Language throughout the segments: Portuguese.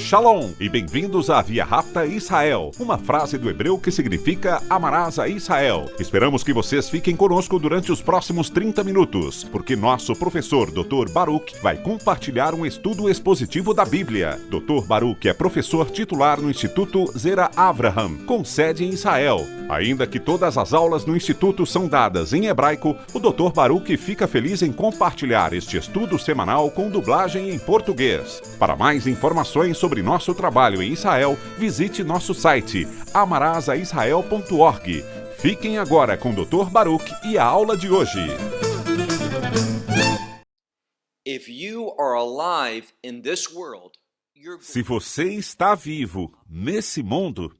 Shalom e bem-vindos à Via Rápida Israel, uma frase do hebreu que significa amarás a Israel. Esperamos que vocês fiquem conosco durante os próximos 30 minutos, porque nosso professor Dr. Baruch vai compartilhar um estudo expositivo da Bíblia. Dr. Baruch é professor titular no Instituto Zera Avraham, com sede em Israel. Ainda que todas as aulas no Instituto são dadas em hebraico, o Dr. Baruch fica feliz em compartilhar este estudo semanal com dublagem em português. Para mais informações sobre nosso trabalho em Israel, visite nosso site amarasaisrael.org. Fiquem agora com o Dr. Baruch e a aula de hoje. Se você está vivo nesse mundo,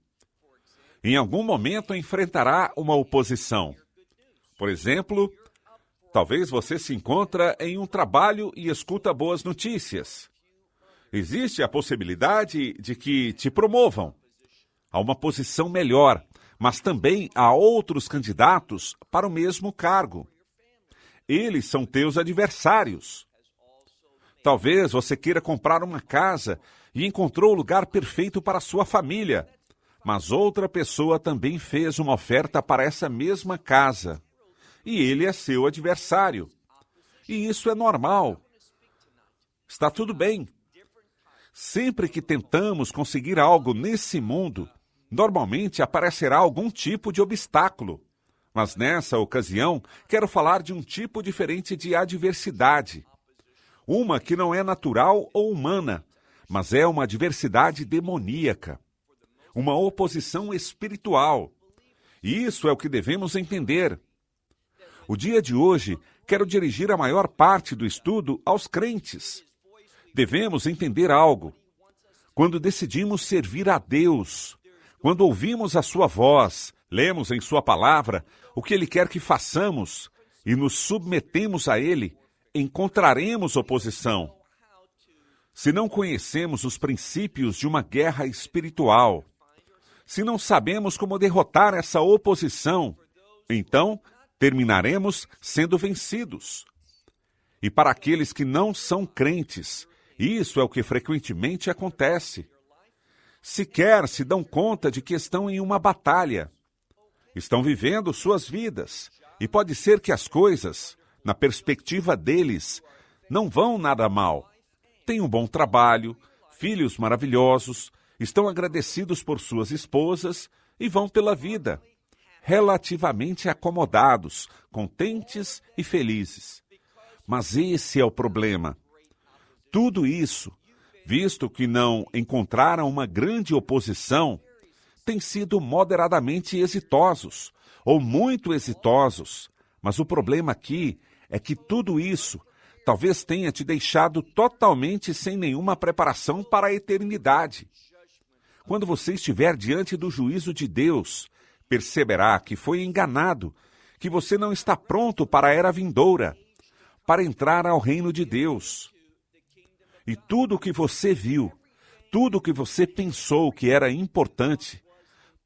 em algum momento enfrentará uma oposição. Por exemplo, talvez você se encontre em um trabalho e escuta boas notícias. Existe a possibilidade de que te promovam a uma posição melhor, mas também há outros candidatos para o mesmo cargo. Eles são teus adversários. Talvez você queira comprar uma casa e encontrou o lugar perfeito para a sua família, mas outra pessoa também fez uma oferta para essa mesma casa, e ele é seu adversário. E isso é normal. Está tudo bem. Sempre que tentamos conseguir algo nesse mundo, normalmente aparecerá algum tipo de obstáculo. Mas nessa ocasião, quero falar de um tipo diferente de adversidade. Uma que não é natural ou humana, mas é uma adversidade demoníaca. Uma oposição espiritual. E isso é o que devemos entender. O dia de hoje, quero dirigir a maior parte do estudo aos crentes. Devemos entender algo. Quando decidimos servir a Deus, quando ouvimos a sua voz, lemos em sua palavra o que Ele quer que façamos e nos submetemos a Ele, encontraremos oposição. Se não conhecemos os princípios de uma guerra espiritual, se não sabemos como derrotar essa oposição, então terminaremos sendo vencidos. E para aqueles que não são crentes, isso é o que frequentemente acontece. Sequer se dão conta de que estão em uma batalha. Estão vivendo suas vidas. E pode ser que as coisas, na perspectiva deles, não vão nada mal. Têm um bom trabalho, filhos maravilhosos, estão agradecidos por suas esposas e vão pela vida, relativamente acomodados, contentes e felizes. Mas esse é o problema. Tudo isso, visto que não encontraram uma grande oposição, têm sido moderadamente exitosos, ou muito exitosos. Mas o problema aqui é que tudo isso talvez tenha te deixado totalmente sem nenhuma preparação para a eternidade. Quando você estiver diante do juízo de Deus, perceberá que foi enganado, que você não está pronto para a era vindoura, para entrar ao reino de Deus. E tudo o que você viu, tudo o que você pensou que era importante,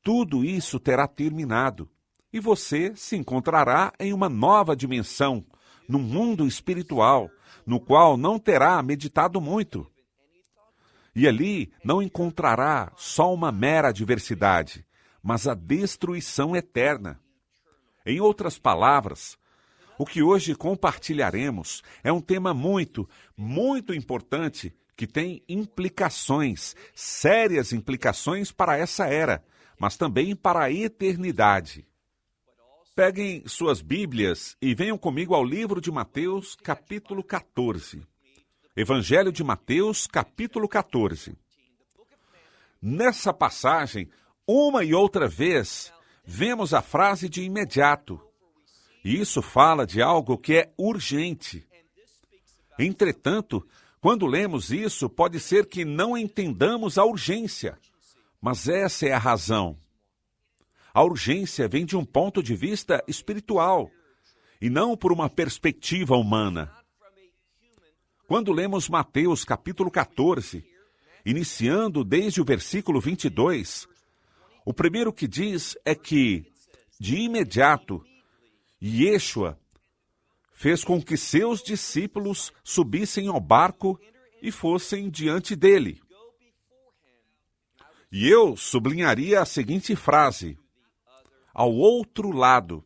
tudo isso terá terminado. E você se encontrará em uma nova dimensão, num mundo espiritual, no qual não terá meditado muito. E ali não encontrará só uma mera adversidade, mas a destruição eterna. Em outras palavras, o que hoje compartilharemos é um tema muito, muito importante que tem implicações, sérias implicações para essa era, mas também para a eternidade. Peguem suas Bíblias e venham comigo ao livro de Mateus, capítulo 14. Evangelho de Mateus, capítulo 14. Nessa passagem, uma e outra vez, vemos a frase de imediato. E isso fala de algo que é urgente. Entretanto, quando lemos isso, pode ser que não entendamos a urgência. Mas essa é a razão. A urgência vem de um ponto de vista espiritual, e não por uma perspectiva humana. Quando lemos Mateus capítulo 14, iniciando desde o versículo 22, o primeiro que diz é que, de imediato, Yeshua fez com que seus discípulos subissem ao barco e fossem diante dele. E eu sublinharia a seguinte frase: ao outro lado.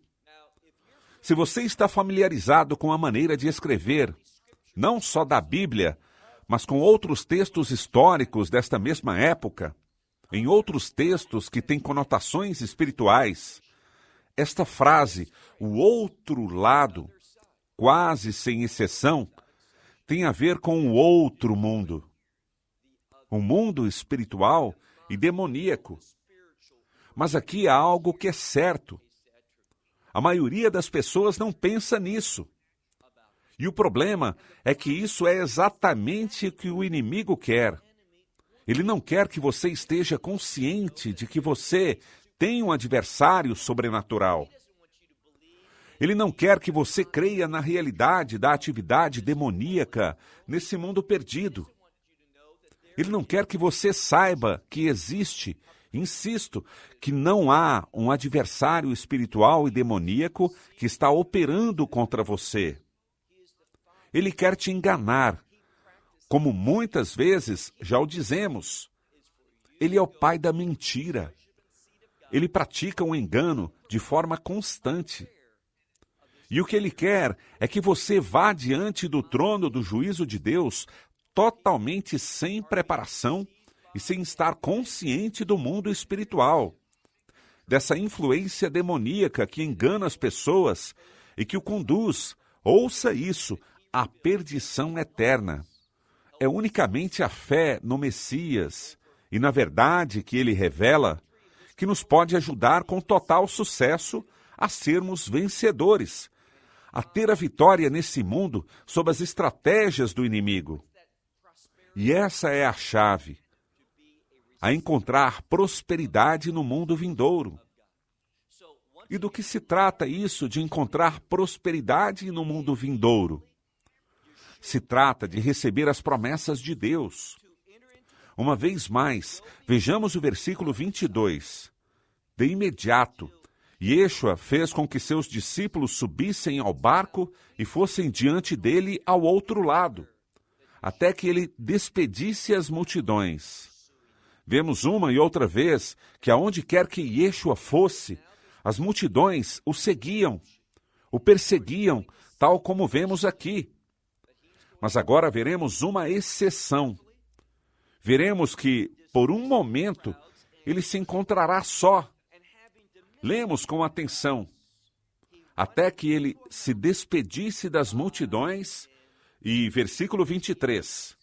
Se você está familiarizado com a maneira de escrever, não só da Bíblia, mas com outros textos históricos desta mesma época, em outros textos que têm conotações espirituais, esta frase, o outro lado, quase sem exceção, tem a ver com o outro mundo. O mundo espiritual e demoníaco. Mas aqui há algo que é certo. A maioria das pessoas não pensa nisso. E o problema é que isso é exatamente o que o inimigo quer. Ele não quer que você esteja consciente de que você tem um adversário sobrenatural. Ele não quer que você creia na realidade da atividade demoníaca nesse mundo perdido. Ele não quer que você saiba que existe, insisto, que não há um adversário espiritual e demoníaco que está operando contra você. Ele quer te enganar, como muitas vezes já o dizemos. Ele é o pai da mentira. Ele pratica um engano de forma constante. E o que ele quer é que você vá diante do trono do juízo de Deus totalmente sem preparação e sem estar consciente do mundo espiritual, dessa influência demoníaca que engana as pessoas e que o conduz, ouça isso, à perdição eterna. É unicamente a fé no Messias e na verdade que ele revela que nos pode ajudar com total sucesso a sermos vencedores, a ter a vitória nesse mundo sob as estratégias do inimigo. E essa é a chave, a encontrar prosperidade no mundo vindouro. E do que se trata isso de encontrar prosperidade no mundo vindouro? Se trata de receber as promessas de Deus. Uma vez mais, vejamos o versículo 22. De imediato, Yeshua fez com que seus discípulos subissem ao barco e fossem diante dele ao outro lado, até que ele despedisse as multidões. Vemos uma e outra vez que aonde quer que Yeshua fosse, as multidões o seguiam, o perseguiam, tal como vemos aqui. Mas agora veremos uma exceção. Veremos que, por um momento, ele se encontrará só. Lemos com atenção. Até que ele se despedisse das multidões, e versículo 23.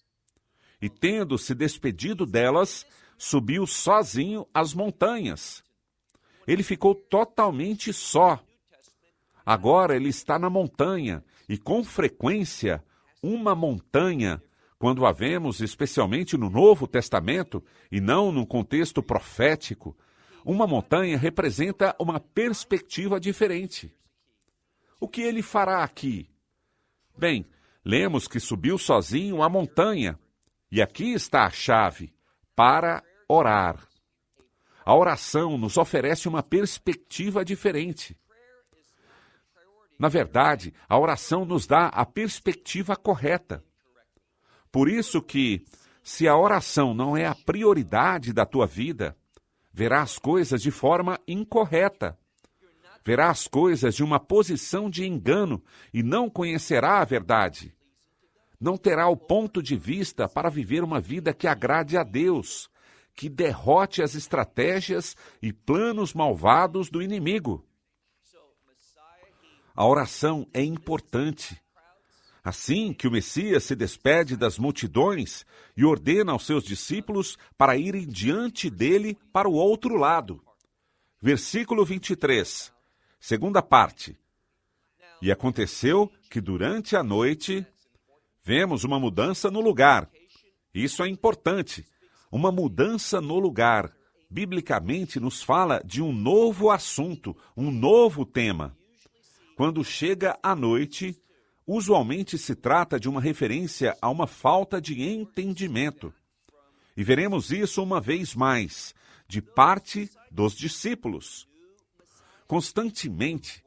E tendo se despedido delas, subiu sozinho às montanhas. Ele ficou totalmente só. Agora ele está na montanha, e com frequência, uma montanha, quando a vemos especialmente no Novo Testamento, e não num contexto profético, uma montanha representa uma perspectiva diferente. O que ele fará aqui? Bem, lemos que subiu sozinho à montanha, e aqui está a chave, para orar. A oração nos oferece uma perspectiva diferente. Na verdade, a oração nos dá a perspectiva correta. Por isso que, se a oração não é a prioridade da tua vida, verá as coisas de forma incorreta. Verá as coisas de uma posição de engano e não conhecerá a verdade. Não terá o ponto de vista para viver uma vida que agrade a Deus, que derrote as estratégias e planos malvados do inimigo. A oração é importante. Assim que o Messias se despede das multidões e ordena aos seus discípulos para irem diante dele para o outro lado. Versículo 23, segunda parte. E aconteceu que durante a noite vemos uma mudança no lugar. Isso é importante. Uma mudança no lugar. Biblicamente nos fala de um novo assunto, um novo tema. Quando chega a noite, usualmente se trata de uma referência a uma falta de entendimento. E veremos isso uma vez mais, de parte dos discípulos. Constantemente,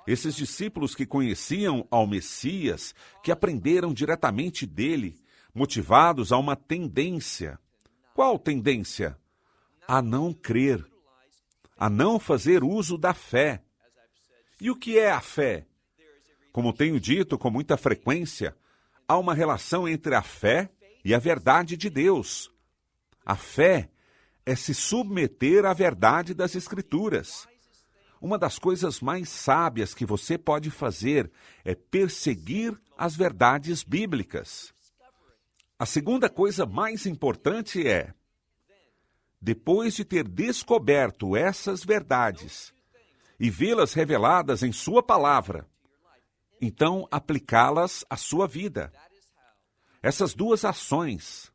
esses discípulos que conheciam ao Messias, que aprenderam diretamente dele, motivados a uma tendência. Qual tendência? a não crer, a não fazer uso da fé. E o que é a fé? Como tenho dito com muita frequência, há uma relação entre a fé e a verdade de Deus. A fé é se submeter à verdade das Escrituras. Uma das coisas mais sábias que você pode fazer é perseguir as verdades bíblicas. A segunda coisa mais importante é, depois de ter descoberto essas verdades e vê-las reveladas em sua palavra, então aplicá-las à sua vida. Essas duas ações,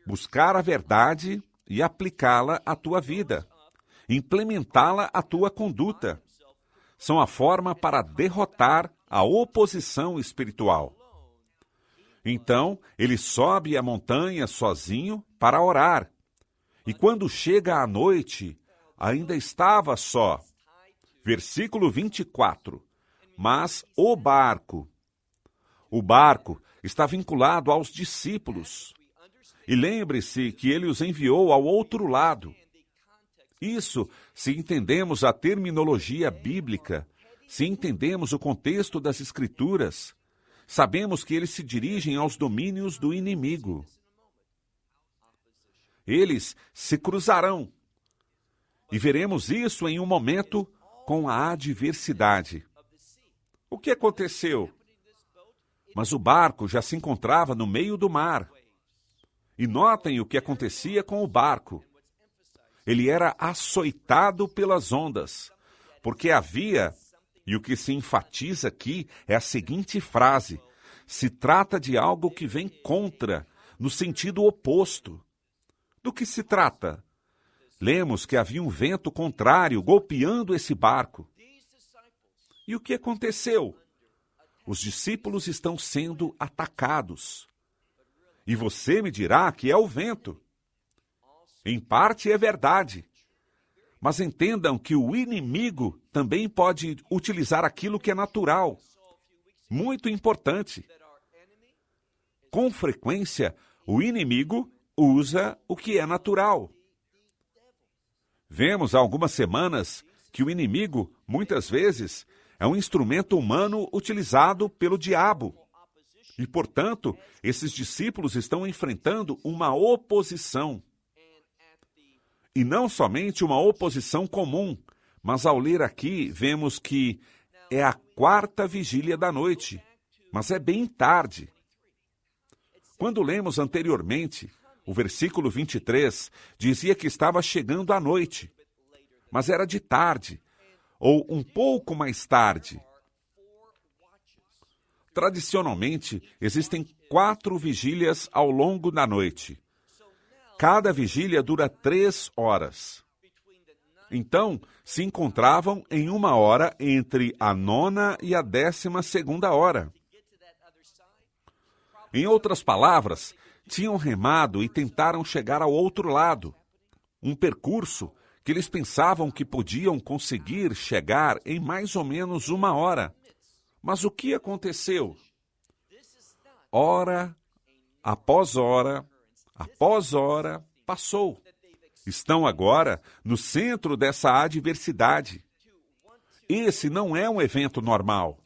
buscar a verdade e aplicá-la à tua vida, implementá-la à tua conduta, são a forma para derrotar a oposição espiritual. Então, ele sobe a montanha sozinho para orar. E quando chega à noite, ainda estava só. Versículo 24. Mas o barco está vinculado aos discípulos. E lembre-se que ele os enviou ao outro lado. Isso, se entendemos a terminologia bíblica, se entendemos o contexto das Escrituras, sabemos que eles se dirigem aos domínios do inimigo. Eles se cruzarão. E veremos isso em um momento com a adversidade. O que aconteceu? Mas o barco já se encontrava no meio do mar. E notem o que acontecia com o barco. Ele era açoitado pelas ondas, porque havia, e o que se enfatiza aqui é a seguinte frase: se trata de algo que vem contra, no sentido oposto. Do que se trata? Lemos que havia um vento contrário golpeando esse barco. E o que aconteceu? Os discípulos estão sendo atacados. E você me dirá que é o vento. Em parte é verdade. Mas entendam que o inimigo também pode utilizar aquilo que é natural. Muito importante. Com frequência, o inimigo usa o que é natural. Vemos há algumas semanas que o inimigo, muitas vezes, é um instrumento humano utilizado pelo diabo. E, portanto, esses discípulos estão enfrentando uma oposição. E não somente uma oposição comum, mas ao ler aqui, vemos que é a 4ª vigília da noite, mas é bem tarde. Quando lemos anteriormente, o versículo 23 dizia que estava chegando a noite, mas era de tarde, ou um pouco mais tarde. Tradicionalmente, existem 4 vigílias ao longo da noite. Cada vigília dura 3 horas. Então, se encontravam em uma hora entre a 9ª e a 12ª hora. Em outras palavras, tinham remado e tentaram chegar ao outro lado. Um percurso que eles pensavam que podiam conseguir chegar em mais ou menos 1 hora. Mas o que aconteceu? Hora após hora passou. Estão agora no centro dessa adversidade. Esse não é um evento normal.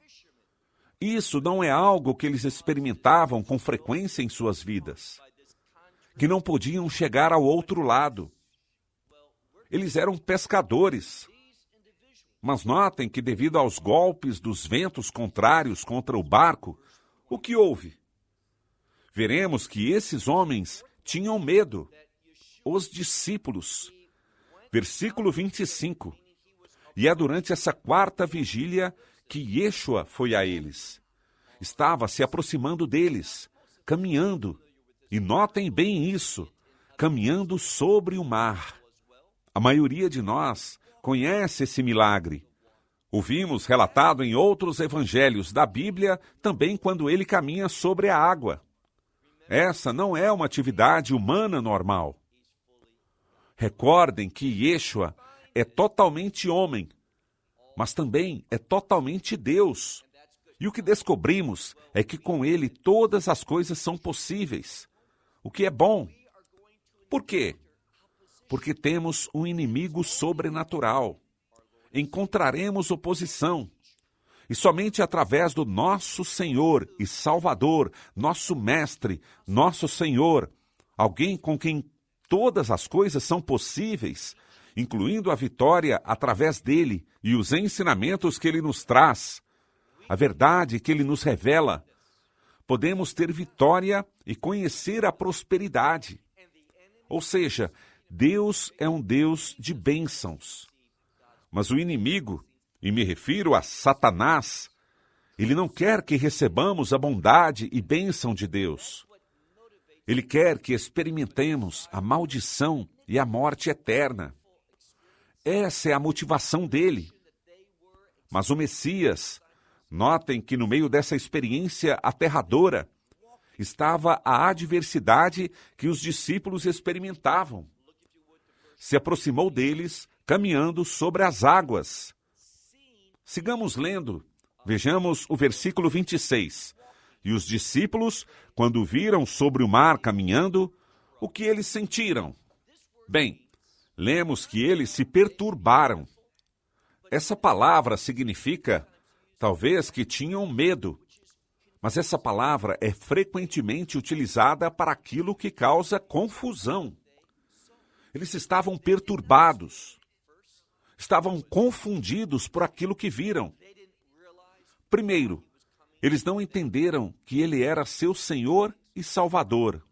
Isso não é algo que eles experimentavam com frequência em suas vidas. Que não podiam chegar ao outro lado. Eles eram pescadores. Mas notem que devido aos golpes dos ventos contrários contra o barco, o que houve? Veremos que esses homens tinham medo. Os discípulos. Versículo 25. E é durante essa 4ª vigília que Yeshua foi a eles. Estava se aproximando deles, caminhando. E notem bem isso, caminhando sobre o mar. A maioria de nós conhece esse milagre. Ouvimos relatado em outros evangelhos da Bíblia, também quando ele caminha sobre a água. Essa não é uma atividade humana normal. Recordem que Yeshua é totalmente homem, mas também é totalmente Deus. E o que descobrimos é que com ele todas as coisas são possíveis, o que é bom. Por quê? porque temos um inimigo sobrenatural. Encontraremos oposição. E somente através do nosso Senhor e Salvador, nosso Mestre, nosso Senhor, alguém com quem todas as coisas são possíveis, incluindo a vitória através dele e os ensinamentos que ele nos traz, a verdade que ele nos revela, podemos ter vitória e conhecer a prosperidade. Ou seja, Deus é um Deus de bênçãos. Mas o inimigo, e me refiro a Satanás, ele não quer que recebamos a bondade e bênção de Deus. Ele quer que experimentemos a maldição e a morte eterna. Essa é a motivação dele. Mas o Messias, notem que no meio dessa experiência aterradora, estava a adversidade que os discípulos experimentavam. Se aproximou deles, caminhando sobre as águas. Sigamos lendo. Vejamos o versículo 26. E os discípulos, quando viram sobre o mar caminhando, o que eles sentiram? Bem, lemos que eles se perturbaram. Essa palavra significa, talvez, que tinham medo. Mas essa palavra é frequentemente utilizada para aquilo que causa confusão. Eles estavam perturbados. Estavam confundidos por aquilo que viram. Primeiro, eles não entenderam que ele era seu Senhor e Salvador.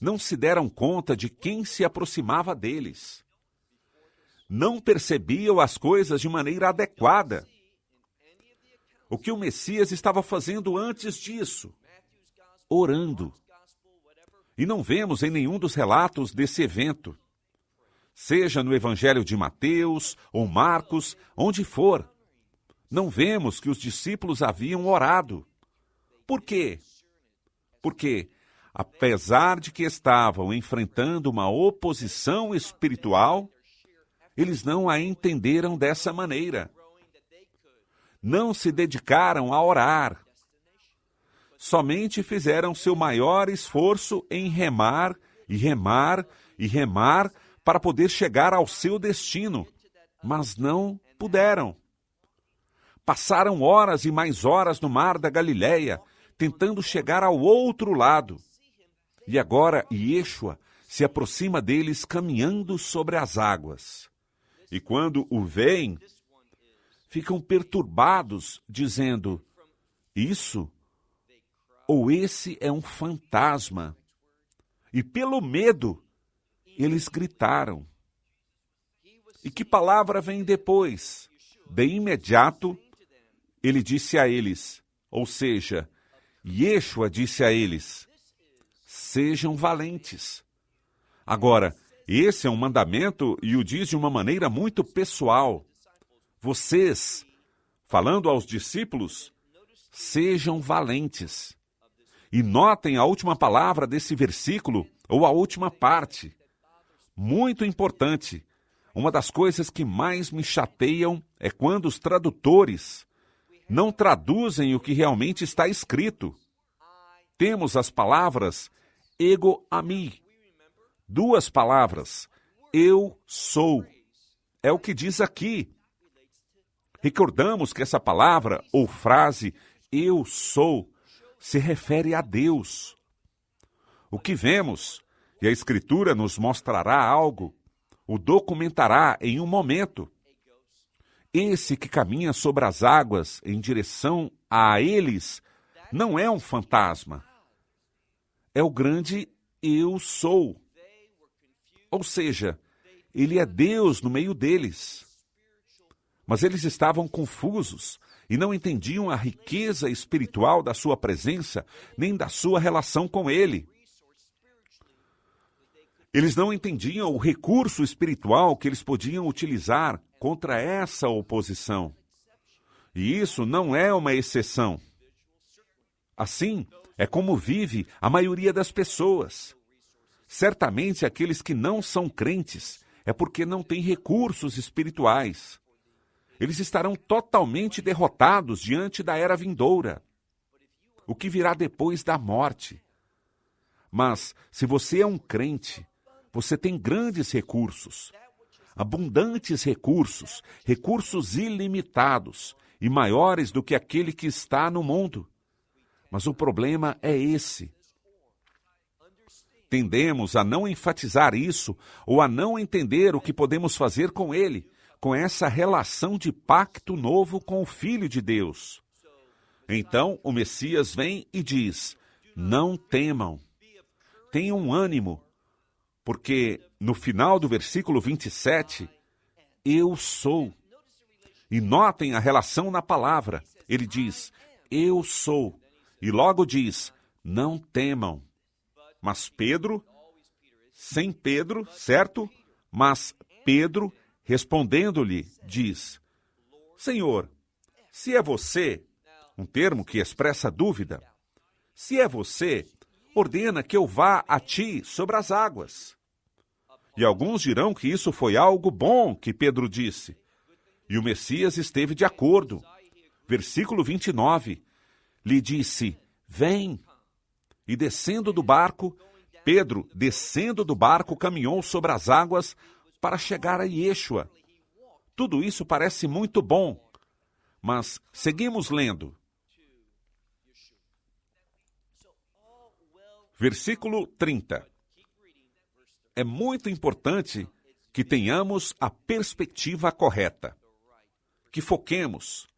Não se deram conta de quem se aproximava deles. Não percebiam as coisas de maneira adequada. O que o Messias estava fazendo antes disso? Orando. E não vemos em nenhum dos relatos desse evento. Seja no Evangelho de Mateus ou Marcos, onde for. Não vemos que os discípulos haviam orado. Por quê? Porque, apesar de que estavam enfrentando uma oposição espiritual, eles não a entenderam dessa maneira. Não se dedicaram a orar. Somente fizeram seu maior esforço em remar e remar e remar para poder chegar ao seu destino, mas não puderam. Passaram horas e mais horas no mar da Galileia, tentando chegar ao outro lado. E agora Yeshua se aproxima deles caminhando sobre as águas. E quando o veem, ficam perturbados, dizendo, isso ou esse é um fantasma. E pelo medo, eles gritaram. E que palavra vem depois? De imediato, ele disse a eles, ou seja, Yeshua disse a eles, sejam valentes. Agora, esse é um mandamento e o diz de uma maneira muito pessoal. Vocês, falando aos discípulos, sejam valentes. E notem a última palavra desse versículo, ou a última parte. Muito importante. Uma das coisas que mais me chateiam é quando os tradutores não traduzem o que realmente está escrito. Temos as palavras ego ami. Duas palavras. Eu sou. É o que diz aqui. Recordamos que essa palavra ou frase eu sou se refere a Deus. O que vemos, e a Escritura nos mostrará algo, o documentará em um momento. Esse que caminha sobre as águas em direção a eles não é um fantasma. É o grande eu sou. Ou seja, ele é Deus no meio deles. Mas eles estavam confusos e não entendiam a riqueza espiritual da sua presença, nem da sua relação com ele. Eles não entendiam o recurso espiritual que eles podiam utilizar contra essa oposição. E isso não é uma exceção. Assim, é como vive a maioria das pessoas. Certamente aqueles que não são crentes é porque não têm recursos espirituais. Eles estarão totalmente derrotados diante da era vindoura, o que virá depois da morte. Mas, se você é um crente, Você tem grandes recursos, abundantes recursos, recursos ilimitados e maiores do que aquele que está no mundo. Mas o problema é esse. Tendemos a não enfatizar isso ou a não entender o que podemos fazer com ele, com essa relação de pacto novo com o Filho de Deus. Então, o Messias vem e diz: não temam, tenham ânimo, porque no final do versículo 27, eu sou. E notem a relação na palavra. Ele diz, eu sou. E logo diz, não temam. Mas Pedro, sem Pedro, certo? Mas Pedro, respondendo-lhe, diz, Senhor, se é você, um termo que expressa dúvida, se é você, ordena que eu vá a ti sobre as águas. E alguns dirão que isso foi algo bom que Pedro disse. E o Messias esteve de acordo. Versículo 29, lhe disse, vem. E descendo do barco, Pedro, descendo do barco, caminhou sobre as águas para chegar a Iêxua. Tudo isso parece muito bom, mas seguimos lendo. Versículo 30. É muito importante que tenhamos a perspectiva correta, que foquemos,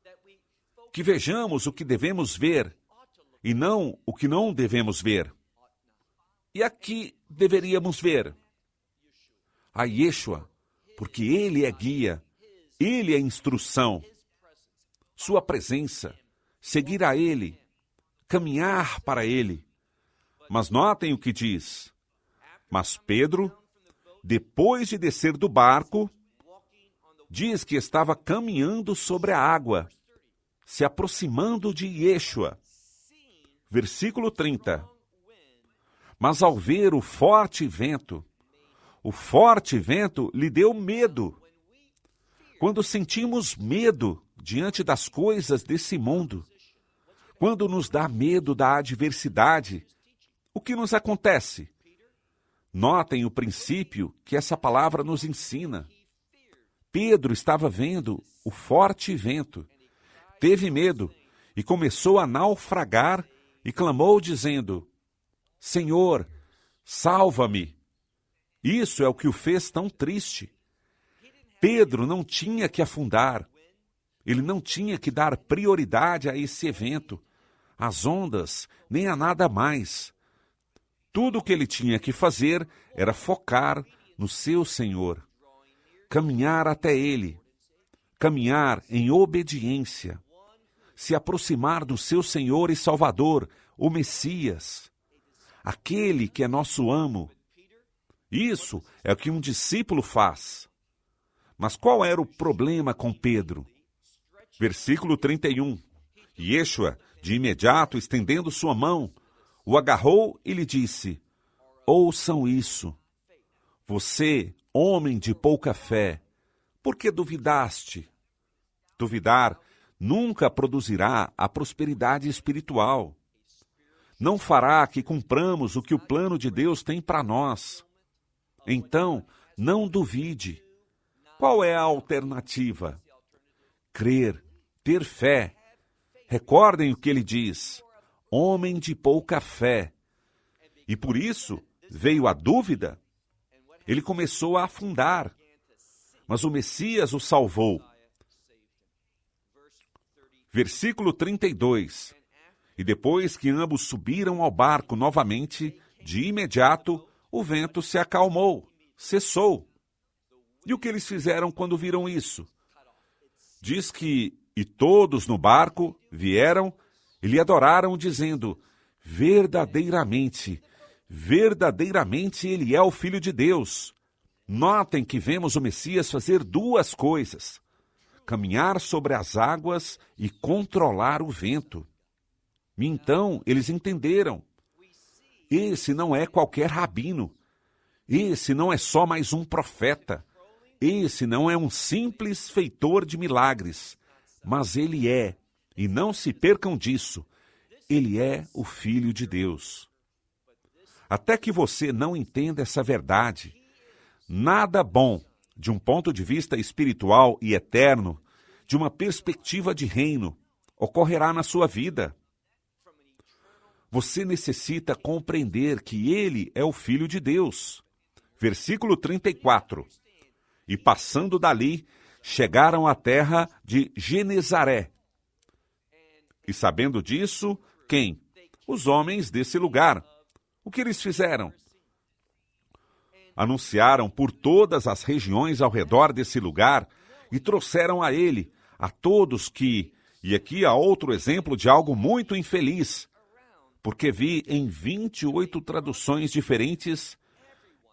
que vejamos o que devemos ver e não o que não devemos ver. E aqui deveríamos ver a Iêxua, porque Ele é guia, Ele é instrução, sua presença, seguir a Ele, caminhar para Ele. Mas notem o que diz. Mas Pedro, depois de descer do barco, diz que estava caminhando sobre a água, se aproximando de Iêxua. Versículo 30. Mas ao ver o forte vento lhe deu medo. Quando sentimos medo diante das coisas desse mundo, quando nos dá medo da adversidade, o que nos acontece? Notem o princípio que essa palavra nos ensina. Pedro estava vendo o forte vento, teve medo e começou a naufragar e clamou dizendo, Senhor, salva-me. Isso é o que o fez tão triste. Pedro não tinha que afundar, ele não tinha que dar prioridade a esse evento, às ondas, nem a nada mais. Tudo o que ele tinha que fazer era focar no seu Senhor, caminhar até Ele, caminhar em obediência, se aproximar do seu Senhor e Salvador, o Messias, aquele que é nosso amo. Isso é o que um discípulo faz. Mas qual era o problema com Pedro? Versículo 31. Iêxua, de imediato, estendendo sua mão, o agarrou e lhe disse, ouçam isso. Você, homem de pouca fé, por que duvidaste? Duvidar nunca produzirá a prosperidade espiritual. Não fará que cumpramos o que o plano de Deus tem para nós. Então, não duvide. Qual é a alternativa? Crer, ter fé. Recordem o que ele diz. Homem de pouca fé. E por isso veio a dúvida. Ele começou a afundar. Mas o Messias o salvou. Versículo 32. E depois que ambos subiram ao barco novamente, de imediato o vento se acalmou, cessou. E o que eles fizeram quando viram isso? Diz que, e todos no barco vieram e lhe adoraram, dizendo, verdadeiramente ele é o Filho de Deus. Notem que vemos o Messias fazer duas coisas, caminhar sobre as águas e controlar o vento. E então eles entenderam. Esse não é qualquer rabino. Esse não é só mais um profeta. Esse não é um simples feitor de milagres. Mas ele é, e não se percam disso, ele é o Filho de Deus. Até que você não entenda essa verdade, Nada bom, de um ponto de vista espiritual e eterno, de uma perspectiva de reino, ocorrerá na sua vida. Você necessita compreender que Ele é o Filho de Deus. Versículo 34. E passando dali, chegaram à terra de Genezaré. E sabendo disso, quem? Os homens desse lugar. O que eles fizeram? Anunciaram por todas as regiões ao redor desse lugar e trouxeram a ele, a todos que... E aqui há outro exemplo de algo muito infeliz, porque vi em 28 traduções diferentes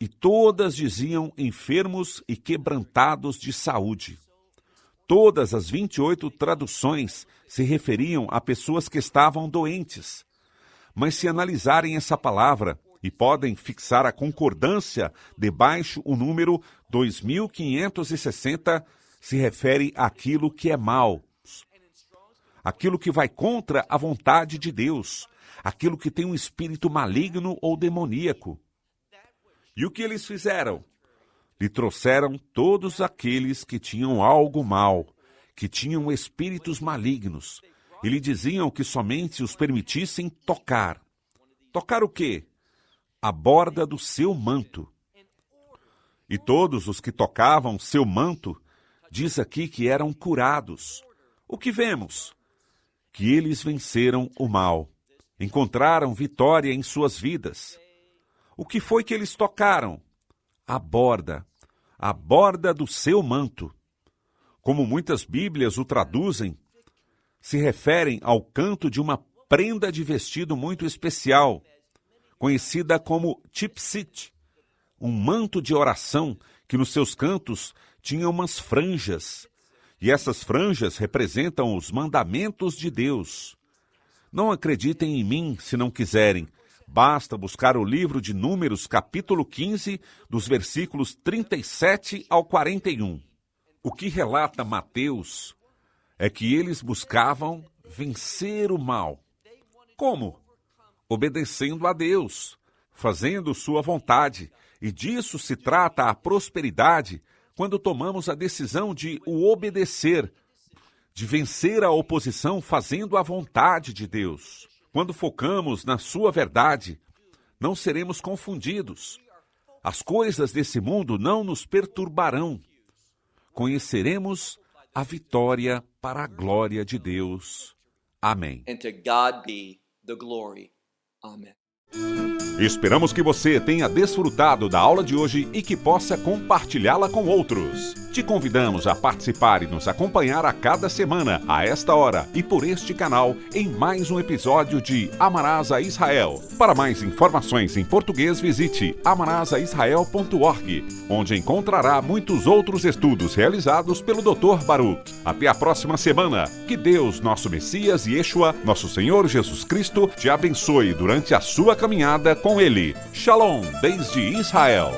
e todas diziam enfermos e quebrantados de saúde. Todas as 28 traduções se referiam a pessoas que estavam doentes. Mas se analisarem essa palavra, e podem fixar a concordância debaixo o número 2560, se refere àquilo que é mal, aquilo que vai contra a vontade de Deus, aquilo que tem um espírito maligno ou demoníaco. E o que eles fizeram? Lhe trouxeram todos aqueles que tinham algo mal, que tinham espíritos malignos, e lhe diziam que somente os permitissem tocar. Tocar o quê? A borda do seu manto. E todos os que tocavam seu manto, diz aqui que eram curados. O que vemos? Que eles venceram o mal, encontraram vitória em suas vidas. O que foi que eles tocaram? A borda do seu manto. Como muitas Bíblias o traduzem, se referem ao canto de uma prenda de vestido muito especial, conhecida como tzitzit, um manto de oração que nos seus cantos tinha umas franjas, e essas franjas representam os mandamentos de Deus. Não acreditem em mim se não quiserem, basta buscar o livro de Números, capítulo 15, dos versículos 37 ao 41. O que relata Mateus é que eles buscavam vencer o mal. Como? Obedecendo a Deus, fazendo sua vontade, e disso se trata a prosperidade quando tomamos a decisão de o obedecer, de vencer a oposição fazendo a vontade de Deus. Quando focamos na sua verdade, não seremos confundidos. As coisas desse mundo não nos perturbarão. Conheceremos a vitória para a glória de Deus. Amém. And to God be the glory. Amen. Esperamos que você tenha desfrutado da aula de hoje e que possa compartilhá-la com outros. Te convidamos a participar e nos acompanhar a cada semana, a esta hora e por este canal, em mais um episódio de Amarás a Israel. Para mais informações em português, visite amarasaisrael.org, onde encontrará muitos outros estudos realizados pelo Dr. Baruch. Até a próxima semana. Que Deus, nosso Messias e Yeshua, nosso Senhor Jesus Cristo, te abençoe durante a sua caminhada com Ele. Shalom, desde Israel.